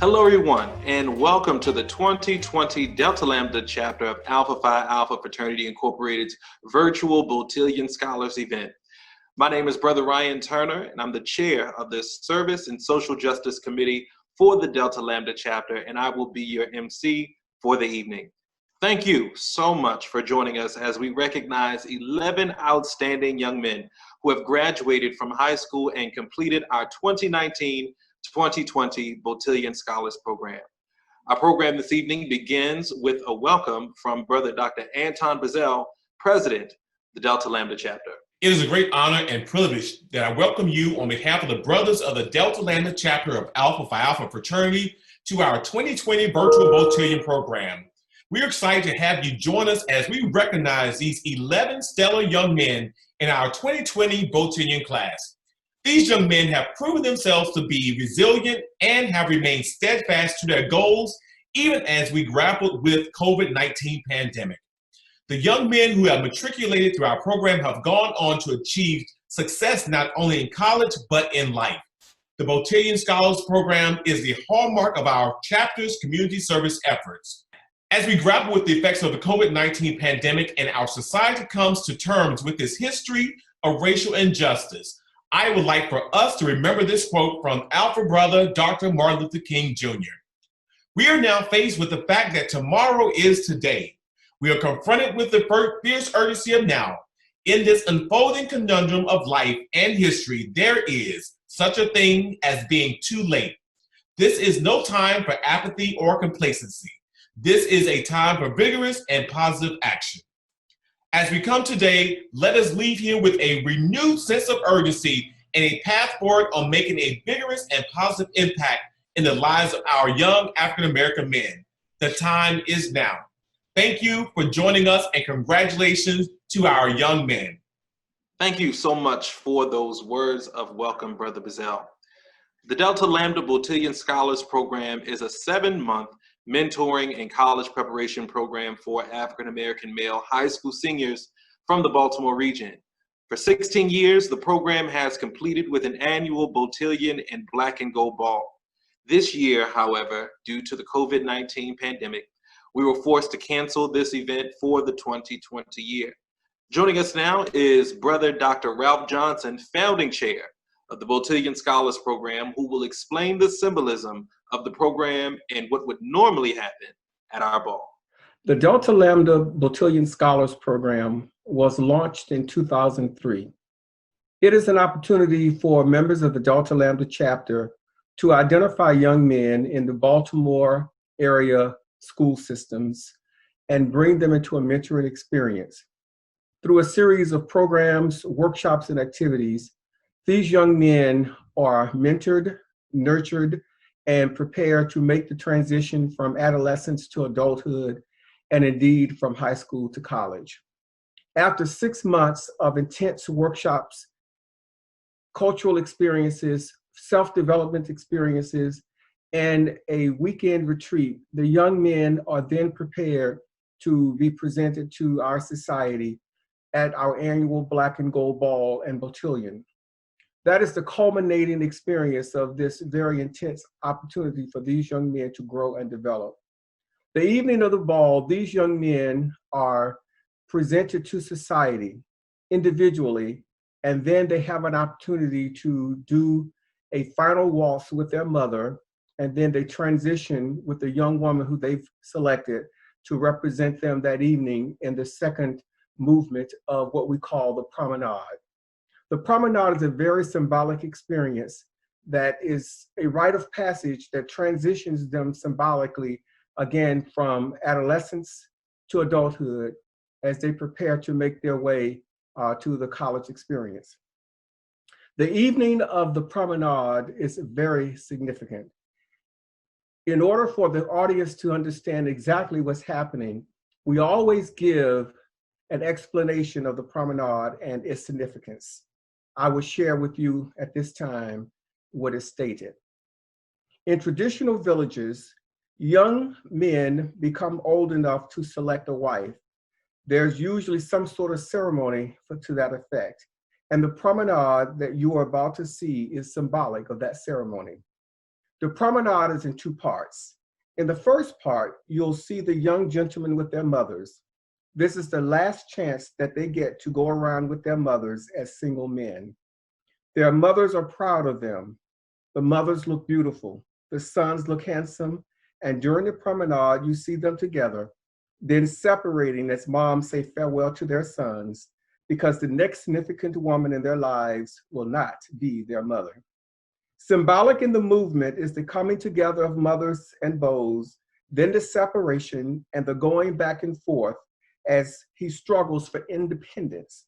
Hello, everyone, and welcome to the 2020 Delta Lambda chapter of Alpha Phi Alpha Fraternity Incorporated's virtual Beautillion Scholars event. My name is Brother Ryan Turner, and I'm the chair of the Service and Social Justice Committee for the Delta Lambda chapter, and I will be your MC for the evening. Thank you so much for joining us as we recognize 11 outstanding young men who have graduated from high school and completed our 2019-2020 Beautillion Scholars Program. Our program this evening begins with a welcome from Brother Dr. Anton Bazell, President of the Delta Lambda chapter. It is a great honor and privilege that I welcome you on behalf of the brothers of the Delta Lambda chapter of Alpha Phi Alpha Fraternity to our 2020 Virtual Beautillion Program. We're excited to have you join us as we recognize these 11 stellar young men in our 2020 Beautillion class. These young men have proven themselves to be resilient and have remained steadfast to their goals, even as we grappled with COVID-19 pandemic. The young men who have matriculated through our program have gone on to achieve success not only in college, but in life. The Beautillion Scholars Program is the hallmark of our chapter's community service efforts. As we grapple with the effects of the COVID-19 pandemic and our society comes to terms with its history of racial injustice, I would like for us to remember this quote from Alpha Brother Dr. Martin Luther King Jr. We are now faced with the fact that tomorrow is today. We are confronted with the fierce urgency of now. In this unfolding conundrum of life and history, there is such a thing as being too late. This is no time for apathy or complacency. This is a time for vigorous and positive action. As we come today, let us leave here with a renewed sense of urgency and a path forward on making a vigorous and positive impact in the lives of our young African-American men. The time is now. Thank you for joining us and congratulations to our young men. Thank you so much for those words of welcome, Brother Bazell. The Delta Lambda Beautillion Scholars Program is a 7-month mentoring and college preparation program for African-American male high school seniors from the Baltimore region. For 16 years, the program has completed with an annual Beautillion and Black and Gold Ball. This year, however, due to the COVID-19 pandemic, we were forced to cancel this event for the 2020 year. Joining us now is Brother Dr. Ralph Johnson, founding chair of the Beautillion Scholars Program, who will explain the symbolism of the program and what would normally happen at our ball. The Delta Lambda Beautillion Scholars Program was launched in 2003. It is an opportunity for members of the Delta Lambda chapter to identify young men in the Baltimore area school systems and bring them into a mentoring experience. Through a series of programs, workshops, and activities, these young men are mentored, nurtured, and prepared to make the transition from adolescence to adulthood, and indeed from high school to college. After 6 months of intense workshops, cultural experiences, self-development experiences, and a weekend retreat, the young men are then prepared to be presented to our society at our annual Black and Gold Ball and Beautillion. That is the culminating experience of this very intense opportunity for these young men to grow and develop. The evening of the ball, these young men are presented to society individually, and then they have an opportunity to do a final waltz with their mother, and then they transition with the young woman who they've selected to represent them that evening in the second movement of what we call the promenade. The promenade is a very symbolic experience that is a rite of passage that transitions them symbolically, again, from adolescence to adulthood as they prepare to make their way to the college experience. The evening of the promenade is very significant. In order for the audience to understand exactly what's happening, we always give an explanation of the promenade and its significance. I will share with you at this time what is stated. In traditional villages, young men become old enough to select a wife. There's usually some sort of ceremony to that effect. And the promenade that you are about to see is symbolic of that ceremony. The promenade is in two parts. In the first part, you'll see the young gentlemen with their mothers. This is the last chance that they get to go around with their mothers as single men. Their mothers are proud of them. The mothers look beautiful. The sons look handsome. And during the promenade, you see them together, then separating as moms say farewell to their sons, because the next significant woman in their lives will not be their mother. Symbolic in the movement is the coming together of mothers and beaux, then the separation and the going back and forth as he struggles for independence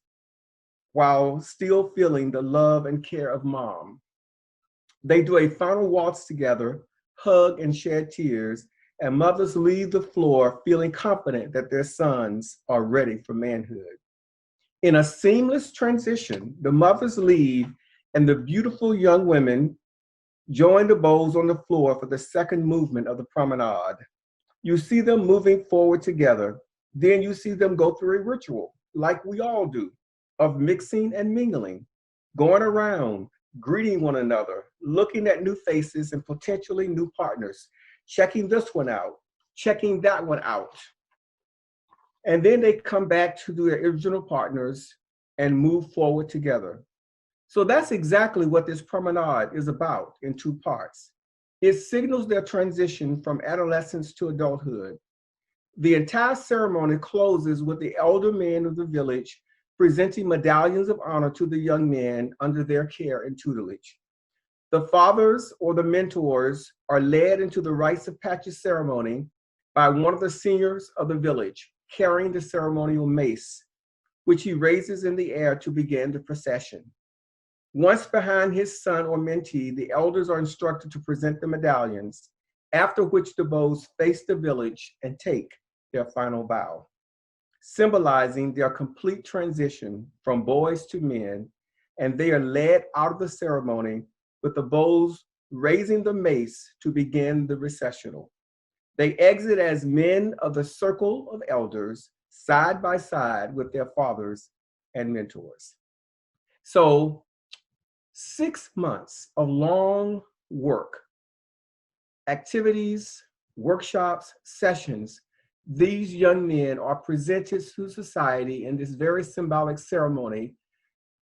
while still feeling the love and care of mom. They do a final waltz together, hug and shed tears, and mothers leave the floor feeling confident that their sons are ready for manhood. In a seamless transition, the mothers leave and the beautiful young women join the beaux on the floor for the second movement of the promenade. You see them moving forward together. Then you see them go through a ritual, like we all do, of mixing and mingling, going around, greeting one another, looking at new faces and potentially new partners, checking this one out, checking that one out. And then they come back to their original partners and move forward together. So that's exactly what this promenade is about in two parts. It signals their transition from adolescence to adulthood. The entire ceremony closes with the elder men of the village presenting medallions of honor to the young men under their care and tutelage. The fathers or the mentors are led into the rites of passage ceremony by one of the seniors of the village, carrying the ceremonial mace, which he raises in the air to begin the procession. Once behind his son or mentee, the elders are instructed to present the medallions, after which the beaux face the village and take their final bow, symbolizing their complete transition from boys to men, and they are led out of the ceremony with the beaux raising the mace to begin the recessional. They exit as men of the circle of elders, side by side with their fathers and mentors. So 6 months of long work, activities, workshops, sessions, these young men are presented to society in this very symbolic ceremony,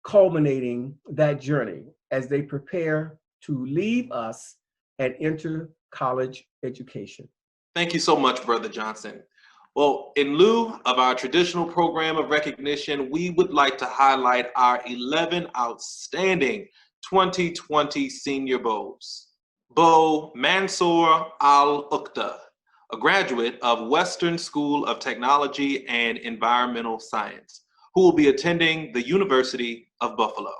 culminating that journey as they prepare to leave us and enter college education. Thank you so much, Brother Johnson. Well, in lieu of our traditional program of recognition, we would like to highlight our 11 outstanding 2020 senior beaux. Beau Mansour Al-Uqta, a graduate of Western School of Technology and Environmental Science, who will be attending the University of Buffalo.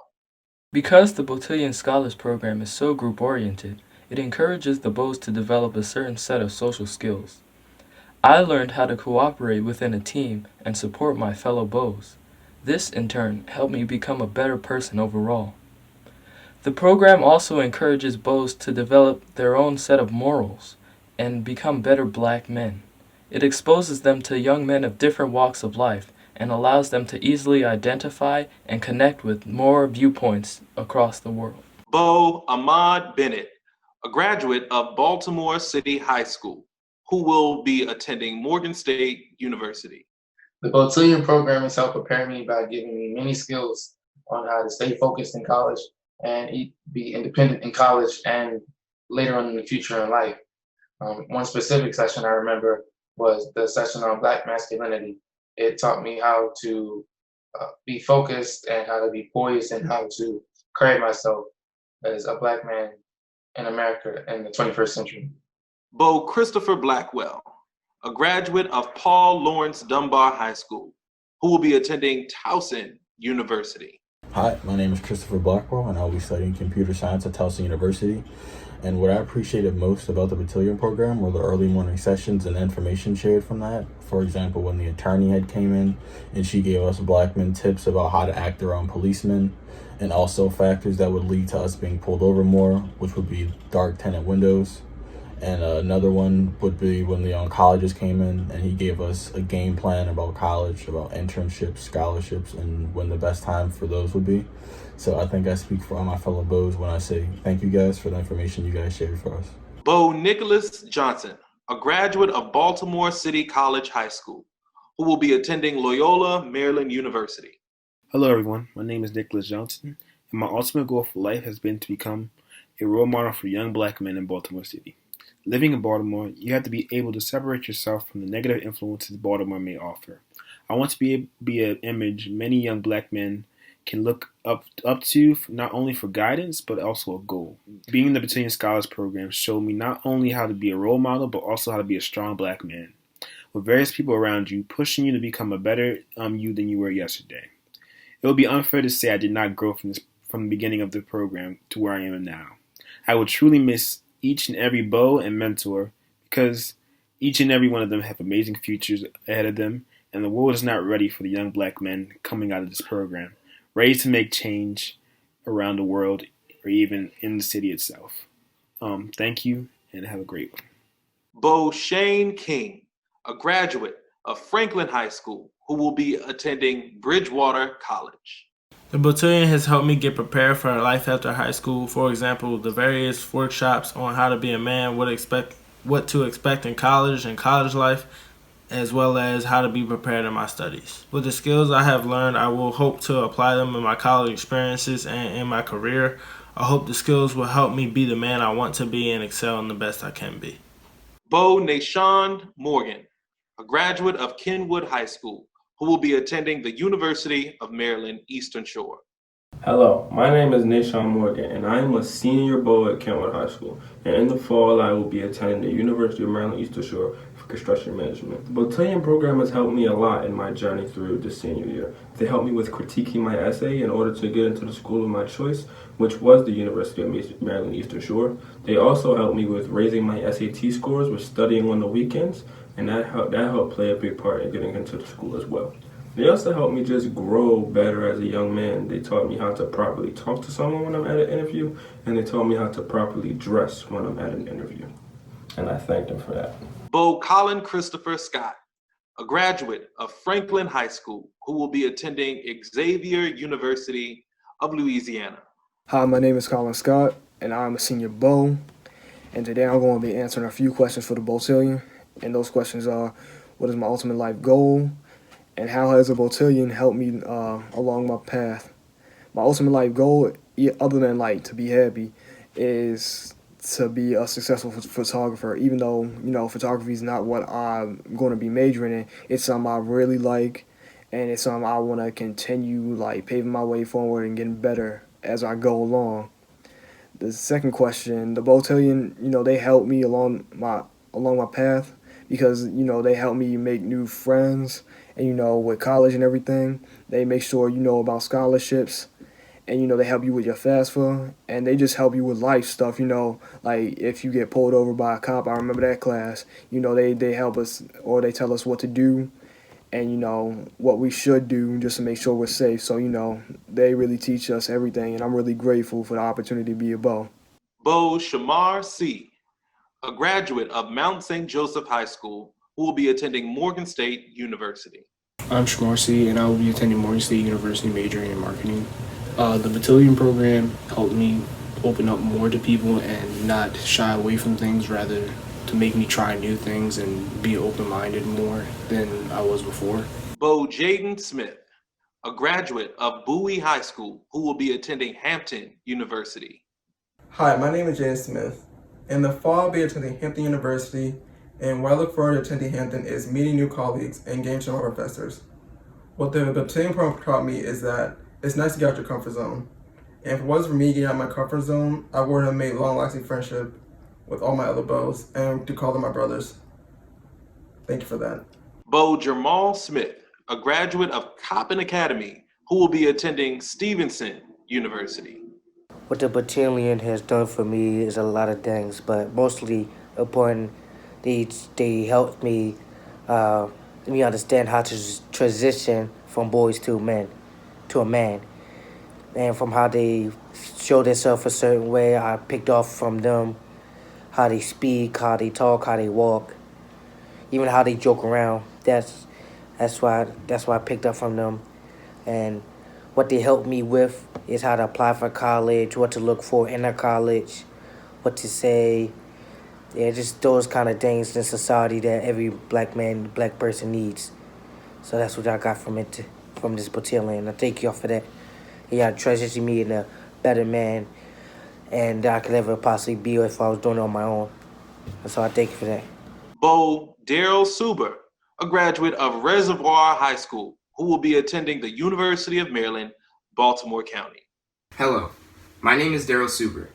Because the Beautillion Scholars Program is so group-oriented, it encourages the beaux to develop a certain set of social skills. I learned how to cooperate within a team and support my fellow beaux. This, in turn, helped me become a better person overall. The program also encourages beaux to develop their own set of morals and become better Black men. It exposes them to young men of different walks of life and allows them to easily identify and connect with more viewpoints across the world. Beau Ahmad Bennett, a graduate of Baltimore City High School, who will be attending Morgan State University. The Beautillion program has helped prepare me by giving me many skills on how to stay focused in college and be independent in college and later on in the future in life. One specific session I remember was the session on Black masculinity. It taught me how to be focused and how to be poised and how to carry myself as a Black man in America in the 21st century. Beau Christopher Blackwell, a graduate of Paul Laurence Dunbar High School, who will be attending Towson University. Hi, my name is Christopher Blackwell, and I'll be studying computer science at Towson University. And what I appreciated most about the Beautillion program were the early morning sessions and information shared from that. For example, when the attorney head came in and she gave us Black men tips about how to act around policemen, and also factors that would lead to us being pulled over more, which would be dark tenant windows. And another one would be when the colleges came in and he gave us a game plan about college, about internships, scholarships, and when the best time for those would be. So I think I speak for all my fellow Bows when I say thank you guys for the information you guys shared for us. Bo Nicholas Johnson, a graduate of Baltimore City College High School, who will be attending Loyola Maryland University. Hello everyone, my name is Nicholas Johnson, and my ultimate goal for life has been to become a role model for young black men in Baltimore City. Living in Baltimore, you have to be able to separate yourself from the negative influences Baltimore may offer. I want to be an image many young black men can look up to, not only for guidance, but also a goal. Being in the Beautillion Scholars Program showed me not only how to be a role model, but also how to be a strong black man, with various people around you pushing you to become a better you than you were yesterday. It would be unfair to say I did not grow from the beginning of the program to where I am now. I would truly miss each and every beau and mentor because each and every one of them have amazing futures ahead of them, and the world is not ready for the young black men coming out of this program, ready to make change around the world or even in the city itself. Thank you, and have a great one. Bo Shane King, a graduate of Franklin High School, who will be attending Bridgewater College. The Beautillion has helped me get prepared for life after high school. For example, the various workshops on how to be a man, what to expect in college and college life, as well as how to be prepared in my studies. With the skills I have learned, I will hope to apply them in my college experiences and in my career. I hope the skills will help me be the man I want to be and excel in the best I can be. Bo Nashawn Morgan, a graduate of Kenwood High School, who will be attending the University of Maryland Eastern Shore. Hello, my name is Nashawn Morgan, and I am a senior beau at Kenwood High School. And in the fall, I will be attending the University of Maryland Eastern Shore for construction management. The Beautillion program has helped me a lot in my journey through the senior year. They helped me with critiquing my essay in order to get into the school of my choice, which was the University of Maryland Eastern Shore. They also helped me with raising my SAT scores with studying on the weekends, and that helped play a big part in getting into the school as well. They also helped me just grow better as a young man. They taught me how to properly talk to someone when I'm at an interview, and they taught me how to properly dress when I'm at an interview. And I thank them for that. Bo Colin Christopher Scott, a graduate of Franklin High School, who will be attending Xavier University of Louisiana. Hi, my name is Colin Scott, and I'm a senior beau. And today I'm going to be answering a few questions for the Beautillion. And those questions are, what is my ultimate life goal? And how has the Beautillion helped me along my path? My ultimate life goal, other than to be happy, is to be a successful photographer. Even though, photography is not what I'm going to be majoring in, it's something I really like, and it's something I want to continue paving my way forward and getting better as I go along. The second question, the Beautillion, they helped me along my path because, they helped me make new friends. And, with college and everything, they make sure you know about scholarships. And, they help you with your FAFSA. And they just help you with life stuff, if you get pulled over by a cop. I remember that class. They help us, or they tell us what to do and, what we should do just to make sure we're safe. So, they really teach us everything. And I'm really grateful for the opportunity to be a beau. Bo Shamar C., a graduate of Mount St. Joseph High School, who will be attending Morgan State University. I'm Shamar C., and I will be attending Morgan State University majoring in marketing. The Beautillion program helped me open up more to people and not shy away from things, rather to make me try new things and be open-minded more than I was before. Bo Jaden Smith, a graduate of Bowie High School, who will be attending Hampton University. Hi, my name is Jaden Smith. In the fall, I'll be attending Hampton University, and what I look forward to attending Hampton is meeting new colleagues and getting to know our professors. What the Beautillion program taught me is that it's nice to get out your comfort zone. And if it wasn't for me getting out of my comfort zone, I wouldn't have made long-lasting friendship with all my other beaux, and to call them my brothers. Thank you for that. Bo Jamal Smith, a graduate of Coppin Academy, who will be attending Stevenson University. What the Beautillion has done for me is a lot of things, but mostly important, they helped me understand how to transition from boys to a man. And from how they show themselves a certain way, I picked off from them how they speak, how they talk, how they walk, even how they joke around. That's why I picked up from them. And what they helped me with is how to apply for college, what to look for in a college, what to say. Yeah, just those kind of things in society that every black man, black person needs. So that's what I got from this Beautillion. I thank y'all for that. Yeah, treasures me in a better man and that I could ever possibly be if I was doing it on my own. So I thank you for that. Bo Daryl Suber, a graduate of Reservoir High School, who will be attending the University of Maryland, Baltimore County. Hello, my name is Daryl Suber.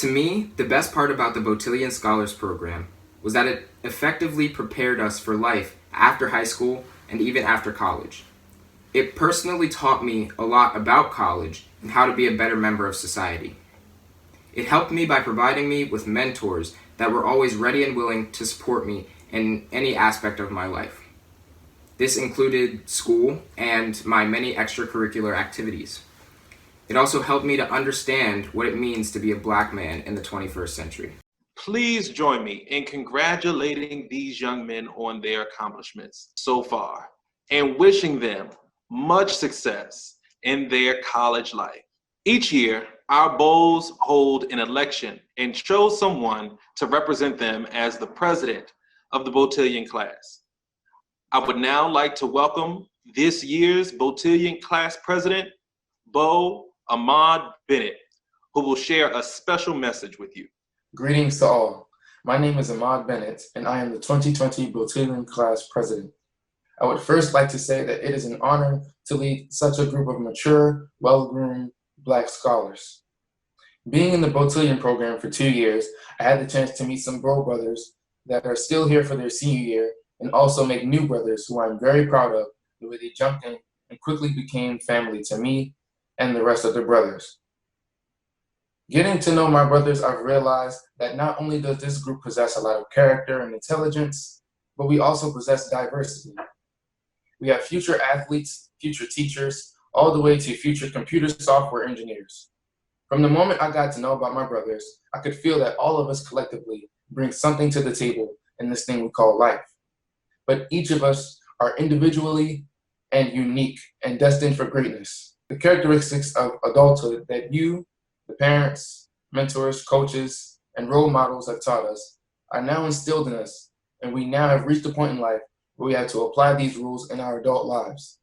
To me, the best part about the Beautillion Scholars Program was that it effectively prepared us for life after high school and even after college. It personally taught me a lot about college and how to be a better member of society. It helped me by providing me with mentors that were always ready and willing to support me in any aspect of my life. This included school and my many extracurricular activities. It also helped me to understand what it means to be a black man in the 21st century. Please join me in congratulating these young men on their accomplishments so far and wishing them much success in their college life. Each year, our Bows hold an election and choose someone to represent them as the president of the Beautillion class. I would now like to welcome this year's Beautillion class president, Beau Ahmad Bennett, who will share a special message with you. Greetings to all. My name is Ahmad Bennett, and I am the 2020 Beautillion class president. I would first like to say that it is an honor to lead such a group of mature, well-groomed Black scholars. Being in the Beautillion program for 2 years, I had the chance to meet some bro brothers that are still here for their senior year and also make new brothers who I'm very proud of the way they jumped in and quickly became family to me and the rest of the brothers. Getting to know my brothers, I've realized that not only does this group possess a lot of character and intelligence, but we also possess diversity. We have future athletes, future teachers, all the way to future computer software engineers. From the moment I got to know about my brothers, I could feel that all of us collectively bring something to the table in this thing we call life. But each of us are individually and unique and destined for greatness. The characteristics of adulthood that you, the parents, mentors, coaches, and role models have taught us are now instilled in us, and we now have reached a point in life where we have to apply these rules in our adult lives.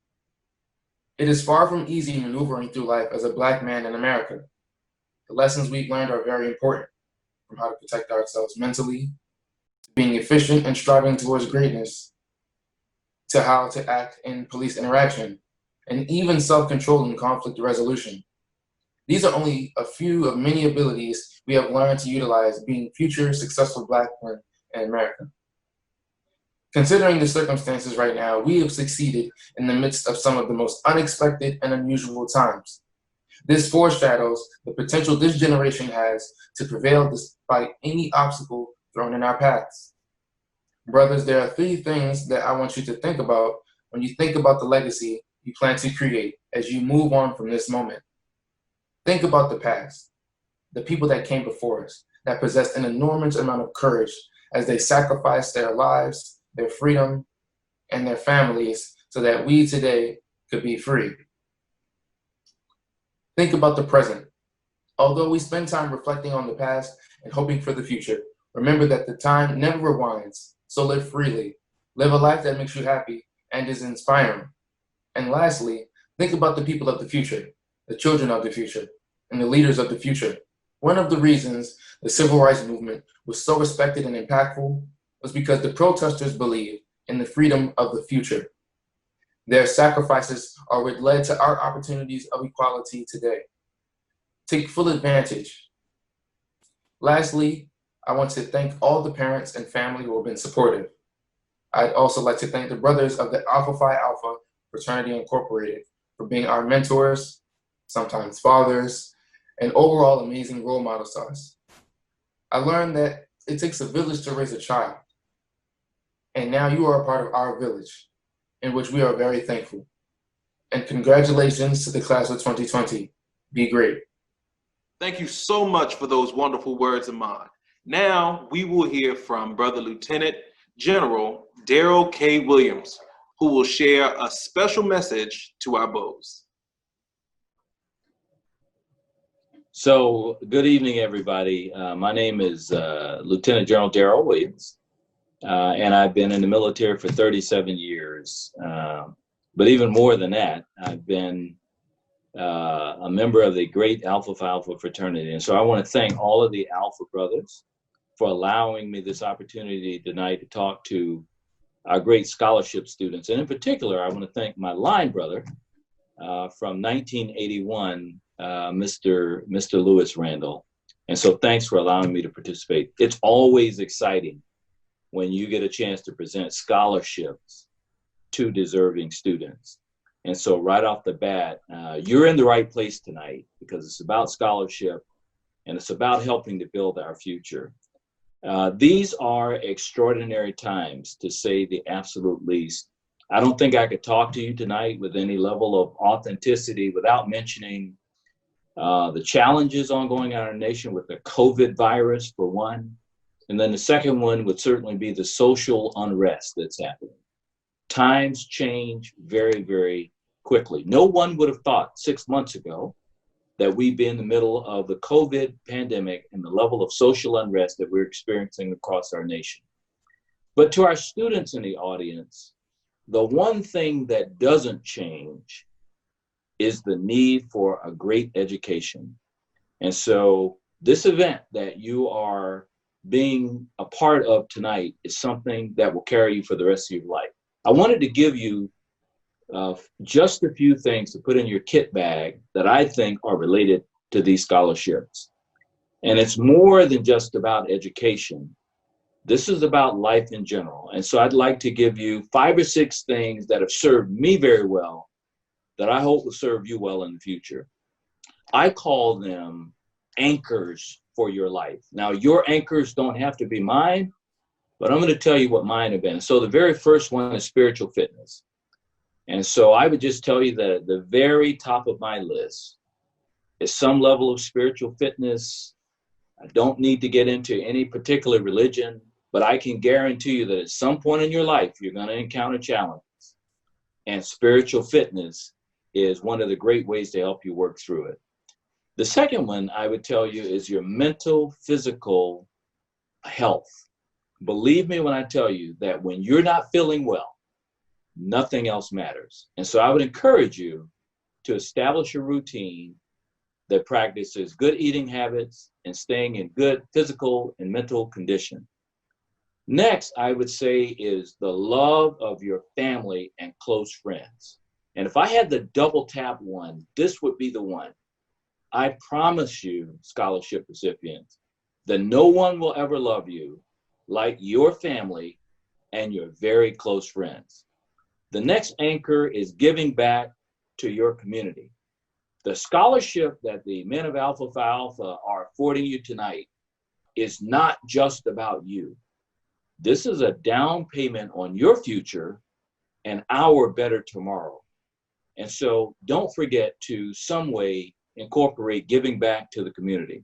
It is far from easy maneuvering through life as a Black man in America. The lessons we've learned are very important, from how to protect ourselves mentally, to being efficient and striving towards greatness, to how to act in police interaction, and even self-control and conflict resolution. These are only a few of many abilities we have learned to utilize being future successful Black men in America. Considering the circumstances right now, we have succeeded in the midst of some of the most unexpected and unusual times. This foreshadows the potential this generation has to prevail despite any obstacle thrown in our paths. Brothers, there are 3 things that I want you to think about when you think about the legacy you plan to create as you move on from this moment. Think about the past, the people that came before us, that possessed an enormous amount of courage as they sacrificed their lives, their freedom, and their families so that we today could be free. Think about the present. Although we spend time reflecting on the past and hoping for the future, remember that the time never rewinds, so live freely. Live a life that makes you happy and is inspiring. And lastly, think about the people of the future, the children of the future, and the leaders of the future. One of the reasons the civil rights movement was so respected and impactful was because the protesters believed in the freedom of the future. Their sacrifices are what led to our opportunities of equality today. Take full advantage. Lastly, I want to thank all the parents and family who have been supportive. I'd also like to thank the brothers of the Alpha Phi Alpha Fraternity Incorporated for being our mentors, sometimes fathers, and overall amazing role models to us. I learned that it takes a village to raise a child. And now you are a part of our village, in which we are very thankful. And congratulations to the class of 2020. Be great. Thank you so much for those wonderful words, Ahmad. Now we will hear from Brother Lieutenant General Darrell K. Williams, who will share a special message to our bows. So, good evening, everybody. My name is Lieutenant General Darrell Williams, and I've been in the military for 37 years. But even more than that, I've been a member of the great Alpha Phi Alpha fraternity. And so I want to thank all of the Alpha brothers for allowing me this opportunity tonight to talk to our great scholarship students. And in particular, I want to thank my line brother from 1981, Mr. Lewis Randall. And so thanks for allowing me to participate. It's always exciting when you get a chance to present scholarships to deserving students. And so right off the bat, you're in the right place tonight because it's about scholarship and it's about helping to build our future. These are extraordinary times, to say the absolute least. I don't think I could talk to you tonight with any level of authenticity without mentioning the challenges ongoing in our nation with the COVID virus, for one. And then the second one would certainly be the social unrest that's happening. Times change very, very quickly. No one would have thought 6 months ago that we'd be in the middle of the COVID pandemic and the level of social unrest that we're experiencing across our nation. But to our students in the audience, the one thing that doesn't change is the need for a great education. And so this event that you are being a part of tonight is something that will carry you for the rest of your life. I wanted to give you just a few things to put in your kit bag that I think are related to these scholarships. And it's more than just about education. This is about life in general. And so I'd like to give you 5 or 6 things that have served me very well that I hope will serve you well in the future. I call them anchors for your life. Now, your anchors don't have to be mine, but I'm going to tell you what mine have been. So the very first one is spiritual fitness. And so I would just tell you that at the very top of my list is some level of spiritual fitness. I don't need to get into any particular religion, but I can guarantee you that at some point in your life, you're going to encounter challenges. And spiritual fitness is one of the great ways to help you work through it. The second one I would tell you is your mental, physical health. Believe me when I tell you that when you're not feeling well, nothing else matters. And so I would encourage you to establish a routine that practices good eating habits and staying in good physical and mental condition. Next, I would say is the love of your family and close friends. And if I had the double tap one, this would be the one. I promise you, scholarship recipients, that no one will ever love you like your family and your very close friends. The next anchor is giving back to your community. The scholarship that the men of Alpha Phi Alpha are affording you tonight is not just about you. This is a down payment on your future and our better tomorrow. And so don't forget to some way incorporate giving back to the community.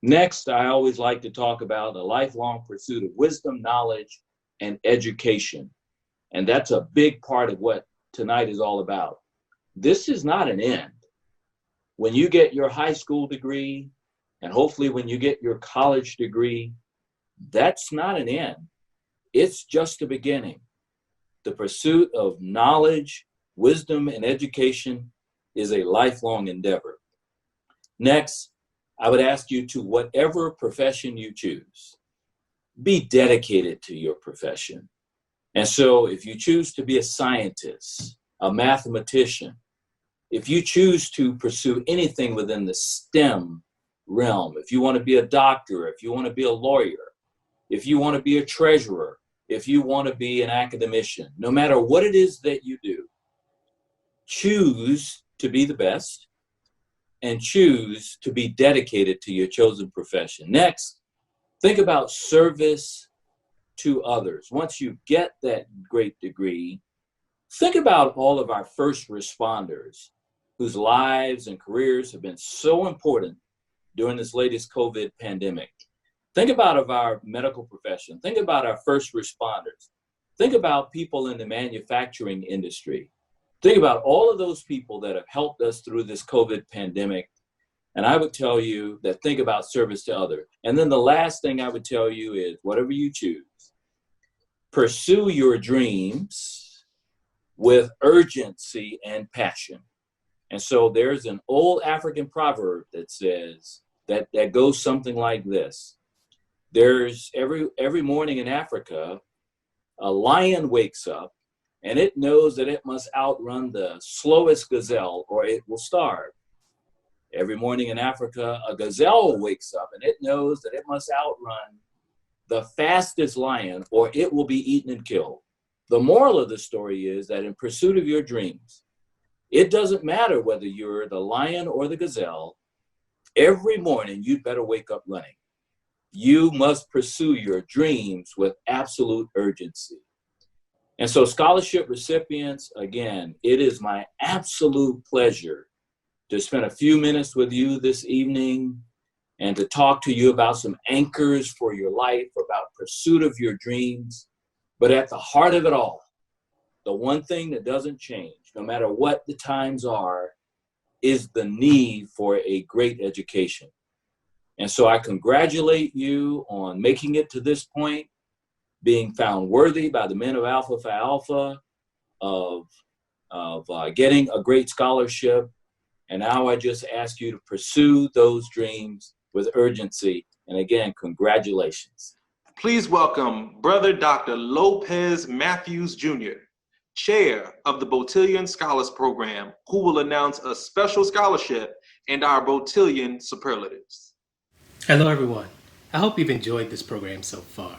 Next, I always like to talk about a lifelong pursuit of wisdom, knowledge, and education. And that's a big part of what tonight is all about. This is not an end. When you get your high school degree, and hopefully when you get your college degree, that's not an end. It's just a beginning. The pursuit of knowledge, wisdom, and education is a lifelong endeavor. Next, I would ask you to whatever profession you choose, be dedicated to your profession. And so if you choose to be a scientist, a mathematician, if you choose to pursue anything within the STEM realm, if you want to be a doctor, if you want to be a lawyer, if you want to be a treasurer, if you want to be an academician, no matter what it is that you do, choose to be the best and choose to be dedicated to your chosen profession. Next, think about service to others. Once you get that great degree, think about all of our first responders whose lives and careers have been so important during this latest COVID pandemic. Think about our medical profession. Think about our first responders. Think about people in the manufacturing industry. Think about all of those people that have helped us through this COVID pandemic. And I would tell you that think about service to others. And then the last thing I would tell you is whatever you choose, pursue your dreams with urgency and passion. And so there's an old African proverb that says that goes something like this. There's every morning in Africa, a lion wakes up and it knows that it must outrun the slowest gazelle or it will starve. Every morning in Africa, a gazelle wakes up and it knows that it must outrun the fastest lion or it will be eaten and killed. The moral of the story is that in pursuit of your dreams, it doesn't matter whether you're the lion or the gazelle, every morning you'd better wake up running. You must pursue your dreams with absolute urgency. And so scholarship recipients, again, it is my absolute pleasure to spend a few minutes with you this evening and to talk to you about some anchors for your life, about pursuit of your dreams. But at the heart of it all, the one thing that doesn't change, no matter what the times are, is the need for a great education. And so I congratulate you on making it to this point, being found worthy by the men of Alpha Phi Alpha of getting a great scholarship. And now I just ask you to pursue those dreams with urgency. And again, congratulations. Please welcome Brother Dr. Lopez Matthews Jr., Chair of the Beautillion Scholars Program, who will announce a special scholarship and our Beautillion superlatives. Hello, everyone. I hope you've enjoyed this program so far.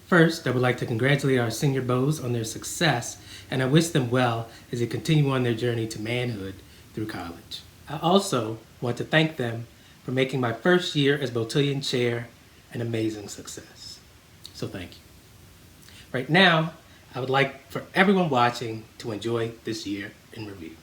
First, I would like to congratulate our senior beaux on their success, and I wish them well as they continue on their journey to manhood through college. I also want to thank them for making my first year as Beautillion Chair an amazing success. So thank you. Right now, I would like for everyone watching to enjoy this year in review.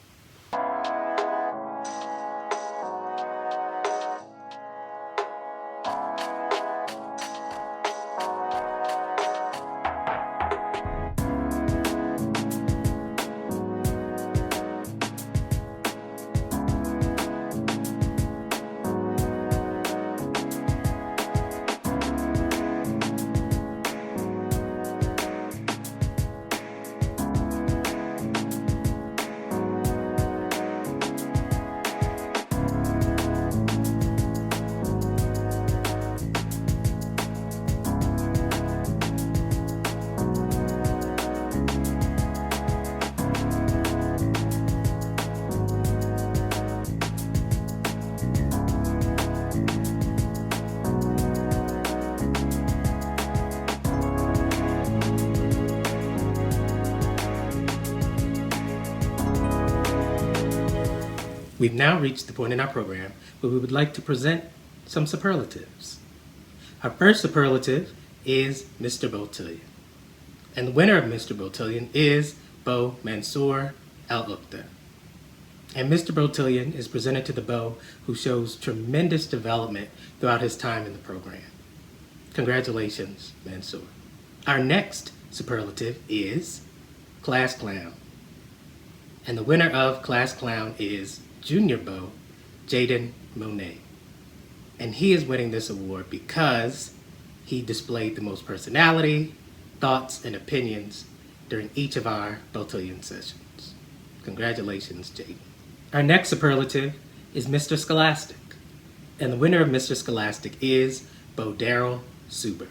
We've now reached the point in our program where we would like to present some superlatives. Our first superlative is Mr. Beautillion. And the winner of Mr. Beautillion is Beau Mansour Al-Uqda. And Mr. Beautillion is presented to the beau who shows tremendous development throughout his time in the program. Congratulations, Mansour. Our next superlative is Class Clown. And the winner of Class Clown is Junior Beau, Jaden Monet. And he is winning this award because he displayed the most personality, thoughts, and opinions during each of our Beautillion sessions. Congratulations, Jaden. Our next superlative is Mr. Scholastic. And the winner of Mr. Scholastic is Beau Daryl Suber.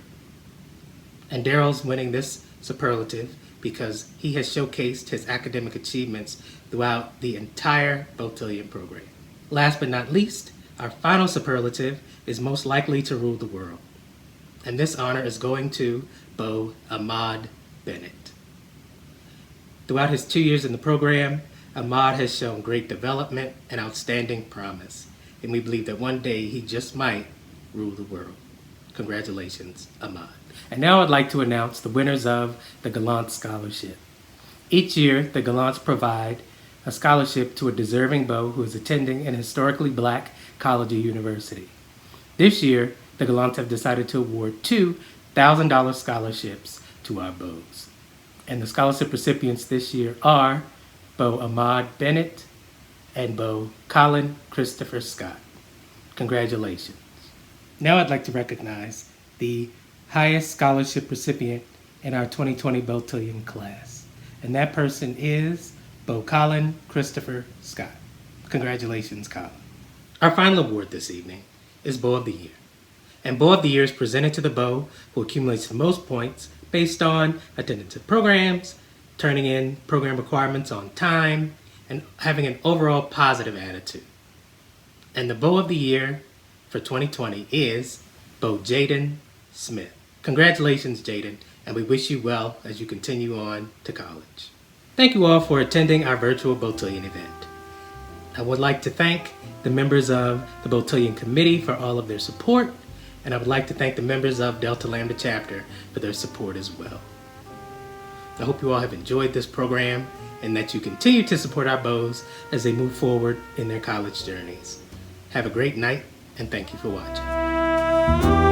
And Daryl's winning this superlative because he has showcased his academic achievements throughout the entire Beautillion program. Last but not least, our final superlative is most likely to rule the world. And this honor is going to Beau Ahmad Bennett. Throughout his 2 years in the program, Ahmad has shown great development and outstanding promise. And we believe that one day he just might rule the world. Congratulations, Ahmad. And now I'd like to announce the winners of the Gallant Scholarship. Each year, the Gallants provide a scholarship to a deserving beau who is attending an historically black college or university. This year, the Gallants have decided to award $2,000 scholarships to our bows. And the scholarship recipients this year are Beau Ahmad Bennett and Beau Colin Christopher Scott. Congratulations. Now I'd like to recognize the highest scholarship recipient in our 2020 Beautillion class. And that person is Beau Colin Christopher Scott. Congratulations, Colin. Our final award this evening is Beau of the Year. And Beau of the Year is presented to the Beau who accumulates the most points based on attendance at programs, turning in program requirements on time, and having an overall positive attitude. And the Beau of the Year for 2020 is Beau Jaden Smith. Congratulations, Jaden, and we wish you well as you continue on to college. Thank you all for attending our virtual Beautillion event. I would like to thank the members of the Beautillion Committee for all of their support, and I would like to thank the members of Delta Lambda Chapter for their support as well. I hope you all have enjoyed this program and that you continue to support our Beaus as they move forward in their college journeys. Have a great night, and thank you for watching.